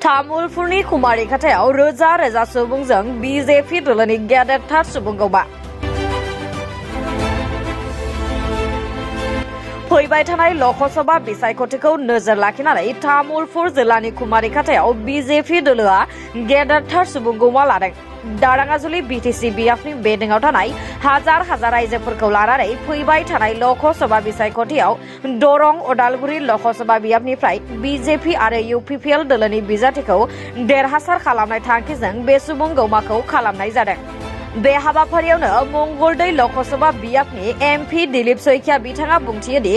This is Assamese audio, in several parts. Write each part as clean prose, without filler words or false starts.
तामुलपुरनि कुमारिघाटायाव रोजा रोजा सुबुंजों BJP दोलोनि गेदेरथार सुबुंगौमा फैबाय थानाय लकसभा बिसायख'थिखौ नोजोर लाखिनानै तामुलपुर जिल्लानि कुमारिघाटायाव BJP दोलोआ गेदेरथार सुबुंगौमा लादों। दाराङाजुलि BTC बियाफनि बेदिङाव थानाय हाजार हाजार रायजोफोरखौ लानानै फैबाय थानाय लकसभा बिसायख'थियाव दरं उदालगुरि लकसभा बियाबनिफ्राय BJP आरो UPPL दोलोनि बिजाथिखौ देरहासार खालामनाय थांखिजों बे सुबुंगौमाखौ खालामनाय जादों। बे हाबाफारियावनो मंगलदै लकसभा बियाबनि MP दिलीप सैखिया बिथाङा बुंथियोदि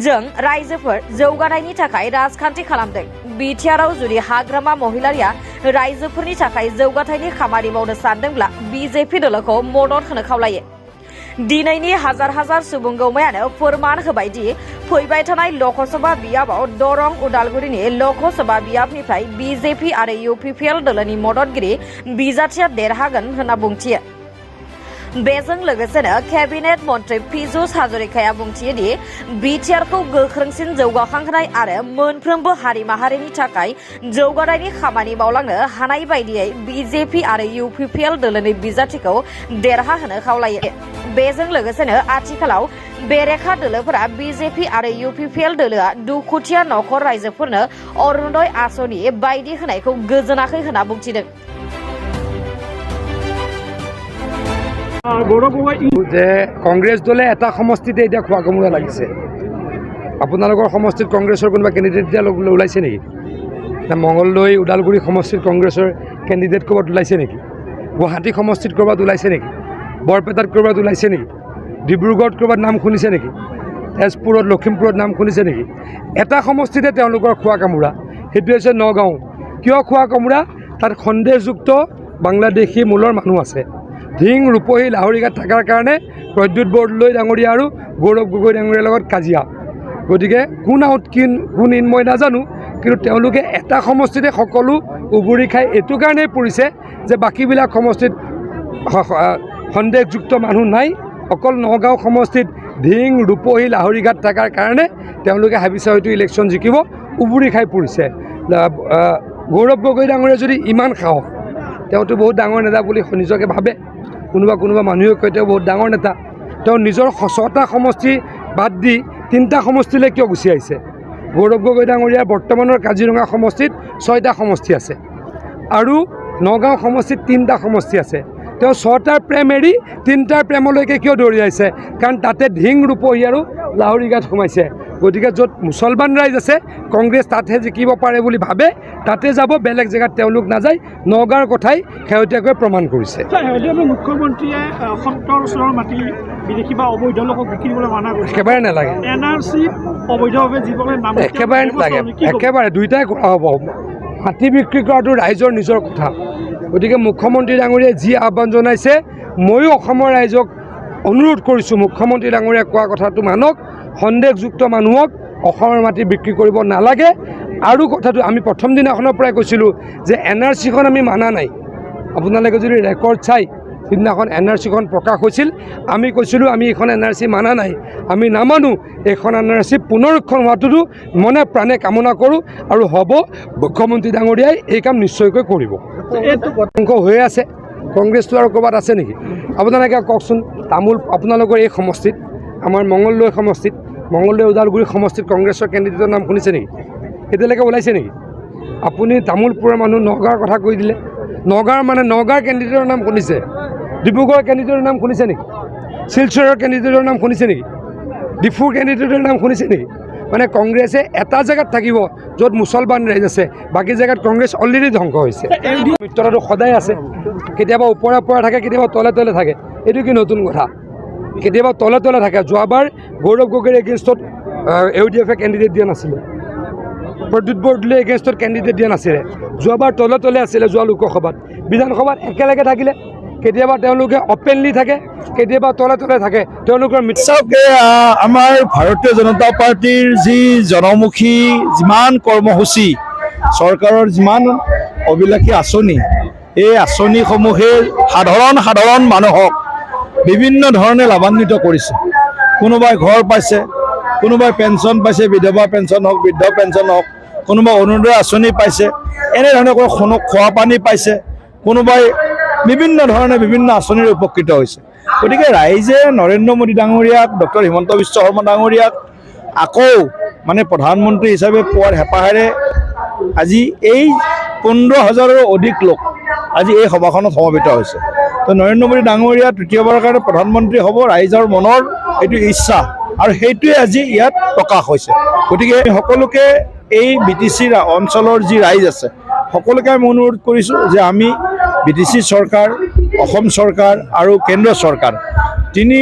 जों रायजोफोर जौगानायनि थाखाय राजखान्थि खालामदों। बिटिआरआव जुदि हाग्रामा महिलारिया रायजोफोरनि थाखाय जौगाथायनि खामानि मावनो सानदोंब्ला BJP दोलोखौ मदद होनो खावलायो। दिनैनि हाजार हाजार सुबुंगौमायानो फोरमान होबाय दि फैबाय थानाय लकसभा बियाबाव दरं उदालगुरिनि लकसभा बियाबनिफ्राय BJP आरो UPPL दोलोनि मददगिरि बिजाथिया देरहागोन होनना बुंथियो। बेजों लोगोसेनो केबिनेट मन्त्री पीयूष हाजरिकाया बुंथियोदि बिटिआरखौ गोख्रोंसिन जौगाखांहोनाय आरो मोनफ्रोमबो हारि माहारिनि थाखाय जौगानायनि खामानि मावलांनो हानाय बायदियै BJP आरो UPPL दोलोनि बिजाथिखौ देरहाहोनो खावलायो। बेजों लोगोसेनो आथिखालाव बेरेखा दोलोफोरा BJP आरो UPPL दोलोआ दुखुथिया नखर रायजोफोरनो अरुणोदय आसनि बायदि होनायखौ गोजोनाखै होनना बुंथिदों। যে কংগ্ৰেছ দলে এটা সমষ্টিতে এতিয়া খোৱা কামোৰা লাগিছে। আপোনালোকৰ সমষ্টিত কংগ্ৰেছৰ কোনোবা কেণ্ডিডেট এতিয়া ওলাইছে নেকি? না মংগলদৈ ওদালগুৰি সমষ্টিত কংগ্ৰেছৰ কেণ্ডিডেট ক'ৰবাত ওলাইছে নেকি? গুৱাহাটী সমষ্টিত ক'ৰবাত ওলাইছে নেকি? বৰপেটাত ক'ৰবাত ওলাইছে নেকি? ডিব্ৰুগড়ত ক'ৰবাত নাম শুনিছে নেকি? তেজপুৰত লখিমপুৰত নাম শুনিছে নেকি? এটা সমষ্টিতে তেওঁলোকৰ খোৱা কামোৰা, সেইটো হৈছে নগাঁও। কিয় খোৱা কামোৰা? তাত সন্দেহযুক্ত বাংলাদেশী মূলৰ মানুহ আছে। ধিং ৰূপহী লাহৰিঘাট থকাৰ কাৰণে প্ৰদ্যুৎ বৰদলৈ ডাঙৰীয়া আৰু গৌৰৱ গগৈ ডাঙৰীয়াৰ লগত কাজিয়া। গতিকে কোন আউট কোন ইন মই নাজানো, কিন্তু তেওঁলোকে এটা সমষ্টিতে সকলো উবুৰি খাই এইটো কাৰণেই পৰিছে যে বাকীবিলাক সমষ্টিত সন্দেহযুক্ত মানুহ নাই। অকল নগাঁও সমষ্টিত ধিং ৰূপহী লাহৰিঘাট থকাৰ কাৰণে তেওঁলোকে ভাবিছে হয়তো ইলেকশ্যন জিকিব, উবুৰি খাই পৰিছে। গৌৰৱ গগৈ ডাঙৰীয়া যদি ইমান সাহস, তেওঁতো বহুত ডাঙৰ নেতা বুলি নিজকে ভাবে। কোনোবা মানুহে কয় তেওঁ বহুত ডাঙৰ নেতা। তেওঁ নিজৰ 6টা সমষ্টি বাদ দি 3টা সমষ্টিলৈ কিয় গুচি আহিছে? গৌৰৱ গগৈ ডাঙৰীয়াৰ বৰ্তমানৰ কাজিৰঙা সমষ্টিত 6টা সমষ্টি আছে আৰু নগাঁও সমষ্টিত 3টা সমষ্টি আছে। তেওঁ 6টাৰ প্ৰেম এৰি 3টাৰ প্ৰেমলৈকে কিয় দৌৰি আহিছে? কাৰণ তাতে ধিং ৰূপহী আৰু লাহৰিঘাট সোমাইছে। গতিকে য'ত মুছলমান ৰাইজ আছে কংগ্ৰেছ তাতহে জিকিব পাৰে বুলি ভাবে, তাতে যাব, বেলেগ জেগাত তেওঁলোক নাযায়। নগাঁৱৰ কথাই শেহতীয়াকৈ প্ৰমাণ কৰিছে। মুখ্যমন্ত্ৰীয়ে সত্তৰ ওচৰৰ মাটি বিদেশী বা অবৈধ লোকক বিক্ৰী কৰিবলৈ মানা কৰিছে। একেবাৰে নালাগে। NRC অবৈধভাৱে যিসকলে নাম একেবাৰে নালাগে, একেবাৰে দুইটাই কৰা হ'ব। মাটি বিক্ৰী কৰাটো ৰাইজৰ নিজৰ কথা। গতিকে মুখ্যমন্ত্ৰী ডাঙৰীয়াই যি আহ্বান জনাইছে, ময়ো অসমৰ ৰাইজক অনুৰোধ কৰিছোঁ মুখ্যমন্ত্ৰী ডাঙৰীয়াই কোৱা কথাটো মানক। সন্দেহযুক্ত মানুহক অসমৰ মাটি বিক্ৰী কৰিব নালাগে। আৰু কথাটো আমি প্ৰথম দিনাখনৰ পৰাই কৈছিলোঁ যে NRCখন আমি মানা নাই। আপোনালোকে যদি ৰেকৰ্ড চাই, সিদিনাখন NRCখন প্ৰকাশ হৈছিল, আমি কৈছিলোঁ আমি এইখন NRC মানা নাই, আমি নামানো। এইখন NRC পুনৰীক্ষণ হোৱাটোতো মনে প্ৰাণে কামনা কৰোঁ আৰু হ'ব। মুখ্যমন্ত্ৰী ডাঙৰীয়াই এই কাম নিশ্চয়কৈ কৰিব। অংশ হৈ আছে, কংগ্ৰেছটো আৰু ক'ৰবাত আছে নেকি? আপোনালোকে কওকচোন। আপোনালোকৰ এই সমষ্টিত, আমাৰ মংগলদৈ সমষ্টিত, মংগলদৈ ওদালগুৰি সমষ্টিত কংগ্ৰেছৰ কেণ্ডিডেটৰ নাম শুনিছে নেকি? এতিয়ালৈকে ওলাইছে নেকি? আপুনি তামোলপুৰৰ মানুহ নগাঁৱৰ কথা কৈ দিলে। নগাঁৱৰ কেণ্ডিডেটৰ নাম শুনিছে? ডিব্ৰুগড়ৰ কেণ্ডিডেটৰ নাম শুনিছে নেকি? শিলচৰৰ কেণ্ডিডেটৰ নাম শুনিছে নেকি? ডিফুৰ কেণ্ডিডেটৰ নাম শুনিছে নেকি? মানে কংগ্ৰেছে এটা জেগাত থাকিব য'ত মুছলমান ৰাইজ আছে, বাকী জেগাত কংগ্ৰেছ অলৰেডি ধ্বংস হৈছে। মিত্ৰতাটো সদায় আছে, কেতিয়াবা ওপৰে থাকে, কেতিয়াবা তলে থাকে। এইটো কি নতুন কথা? কেতিয়াবা তলে থাকে। যোৱাবাৰ গৌৰৱ গগৈৰ এগেইনষ্টত UDF কেণ্ডিডেট দিয়া নাছিলে, প্ৰদ্যুৎ বৰদলৈ এগেইনষ্টত কেণ্ডিডেট দিয়া নাছিলে। যোৱাবাৰ তলে আছিলে। যোৱা লোকসভাত, বিধানসভাত একেলগে থাকিলে। কেতিয়াবা তেওঁলোকে অপেনলি থাকে, কেতিয়াবা তলে থাকে। তেওঁলোকৰ আমাৰ ভাৰতীয় জনতা পাৰ্টীৰ যি জনমুখী যিমান কৰ্মসূচী, চৰকাৰৰ যিমান অভিলাষী আঁচনি, এই আঁচনিসমূহে সাধাৰণ মানুহক বিভিন্ন ধৰণে লাভান্বিত কৰিছে। কোনোবাই ঘৰ পাইছে, কোনোবাই পেঞ্চন পাইছে, বিধৱা পেঞ্চন হওক, বৃদ্ধ পেঞ্চন হওক, কোনোবা অৰুণোদয় আঁচনি পাইছে, এনেধৰণে খোৱা পানী পাইছে, কোনোবাই বিভিন্ন ধৰণে বিভিন্ন আঁচনিৰ উপকৃত হৈছে। গতিকে ৰাইজে নৰেন্দ্ৰ মোদী ডাঙৰীয়াক, ডক্টৰ হিমন্ত বিশ্ব শৰ্মা ডাঙৰীয়াক আকৌ মানে প্ৰধানমন্ত্ৰী হিচাপে পোৱাৰ হেঁপাহেৰে আজি এই 15,000ৰো অধিক লোক আজি এই সভাখনত সমবেত হৈছে। তো নৰেন্দ্ৰ মোদী ডাঙৰীয়া তৃতীয়বাৰৰ কাৰণে প্ৰধানমন্ত্ৰী হ'ব, ৰাইজৰ মনৰ এইটো ইচ্ছা আৰু সেইটোৱে আজি ইয়াত প্ৰকাশ হৈছে। গতিকে সকলোকে এই BTC অঞ্চলৰ যি ৰাইজ আছে সকলোকে আমি অনুৰোধ কৰিছোঁ যে আমি BTC চৰকাৰ, অসম চৰকাৰ আৰু কেন্দ্ৰ চৰকাৰ তিনি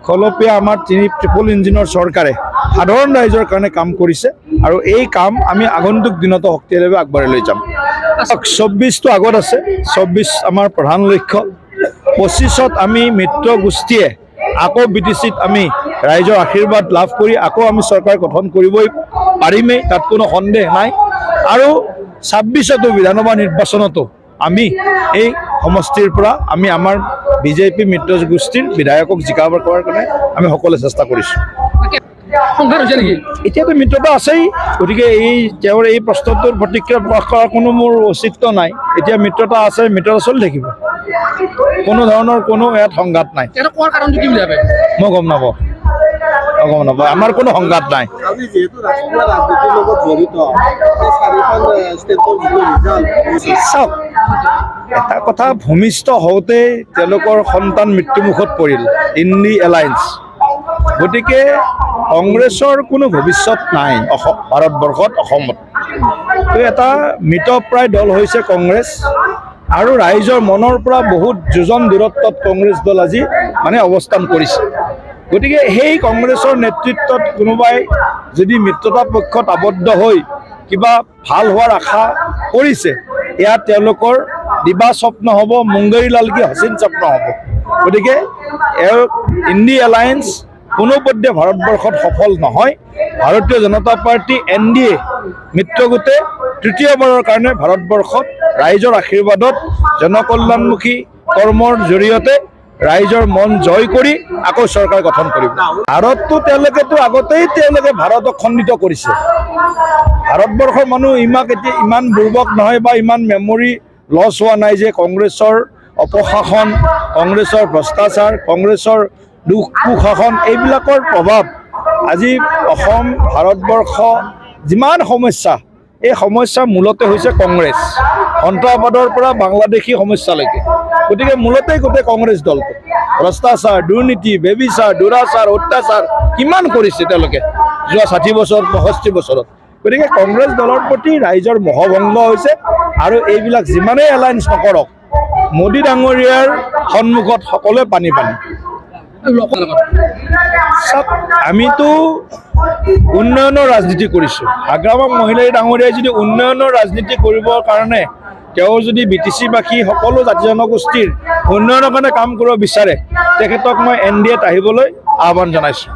খলপীয়া আমাৰ ট্ৰিপল ইঞ্জিনৰ চৰকাৰে সাধাৰণ ৰাইজৰ কাৰণে কাম কৰিছে আৰু এই কাম আমি আগন্তুক দিনতো শক্তিশালীভাৱে আগবাঢ়ি লৈ যাম। 24টো আগত আছে, 24 আমাৰ প্ৰধান লক্ষ্য। 25ত আমি মিত্ৰ গোষ্ঠীয়ে আকৌ BTCত আমি ৰাইজৰ আশীৰ্বাদ লাভ কৰি আকৌ আমি চৰকাৰ গঠন কৰিবই পাৰিমেই, তাত কোনো সন্দেহ নাই। আৰু 26টো বিধানসভা নিৰ্বাচনতো আমি এই সমষ্টিৰ পৰা আমি আমাৰ BJP মিত্ৰ গোষ্ঠীৰ বিধায়কক জিকাব কৰাৰ কাৰণে আমি সকলোৱে চেষ্টা কৰিছোঁ। এতিয়াতো মিত্ৰতা আছেই, গতিকে তেওঁৰ এই প্ৰশ্নটোৰ প্ৰতিক্ৰিয়া প্ৰকাশ কৰাৰ কোনো মোৰ ঔচিত্য নাই। এতিয়া মিত্ৰতা আছে, মিত্ৰতা চলি থাকিব, কোনো ধৰণৰ কোনো ইয়াত সংঘাত নাই। মই গম নাপাওঁ, আমাৰ কোনো সংঘাত নাই। চাওক, এটা কথা, ভূমিষ্ঠ হওঁতে তেওঁলোকৰ সন্তান মৃত্যুমুখত পৰিল, ইণ্ডি এলায়েন্স। গতিকে কংগ্ৰেছৰ কোনো ভৱিষ্যত নাই ভাৰতবৰ্ষত, অসমত। তো এটা মৃতপ্ৰায় দল হৈছে কংগ্ৰেছ আৰু ৰাইজৰ মনৰ পৰা বহুত যোজন দূৰত্বত কংগ্ৰেছ দল আজি মানে অৱস্থান কৰিছে। গতিকে সেই কংগ্ৰেছৰ নেতৃত্বত কোনোবাই যদি মিত্ৰতা পক্ষত আবদ্ধ হৈ কিবা ভাল হোৱাৰ আশা কৰিছে, ইয়াত তেওঁলোকৰ দিবা স্বপ্ন হ'ব, মুংগেৰীলাল কি হচিন স্বপ্ন হ'ব। গতিকে ইণ্ডি এলায়েন্স কোনোপধ্যে ভাৰতবৰ্ষত সফল নহয়। ভাৰতীয় জনতা পাৰ্টি NDA মিত্ৰগোটে তৃতীয়বাৰৰ কাৰণে ভাৰতবৰ্ষত ৰাইজৰ আশীৰ্বাদত জনকল্যাণমুখী কৰ্মৰ জৰিয়তে ৰাইজৰ মন জয় কৰি আকৌ চৰকাৰ গঠন কৰিব। ভাৰতটো তেওঁলোকেতো আগতেই ভাৰতক খণ্ডিত কৰিছে। ভাৰতবৰ্ষৰ মানুহ এতিয়া ইমান দুৰ্বল নহয় বা ইমান মেমৰি লছ হোৱা নাই যে কংগ্ৰেছৰ অপশাসন, কংগ্ৰেছৰ ভ্ৰষ্টাচাৰ, কংগ্ৰেছৰ কুশাসন এইবিলাকৰ প্ৰভাৱ আজি অসম, ভাৰতবৰ্ষ যিমান সমস্যা, এই সমস্যা মূলতে হৈছে কংগ্ৰেছ, সন্ত্ৰাসবাদৰ পৰা বাংলাদেশী সমস্যালৈকে। গতিকে মূলতেই গোটেই কংগ্ৰেছ দলটো ভ্ৰষ্টাচাৰ, দুৰ্নীতি, বেবিচাৰ, দুৰাচাৰ, অত্যাচাৰ কিমান কৰিছে তেওঁলোকে যোৱা 60 বছৰ, 65 বছৰত। গতিকে কংগ্ৰেছ দলৰ প্ৰতি ৰাইজৰ মোহভংগ হৈছে আৰু এইবিলাক যিমানেই এলায়েন্স নকৰক, মোদী ডাঙৰীয়াৰ সন্মুখত সকলোৱে পানী। আমিতো উন্নয়নৰ ৰাজনীতি কৰিছোঁ। হাগ্ৰামক মহিলাই ডাঙৰীয়াই যদি উন্নয়নৰ ৰাজনীতি কৰিবৰ কাৰণে তেওঁ যদি BTC-বাসী সকলো জাতি জনগোষ্ঠীৰ উন্নয়নৰ কাৰণে কাম কৰিব বিচাৰে, তেখেতক মই NDAত আহিবলৈ আহ্বান জনাইছোঁ।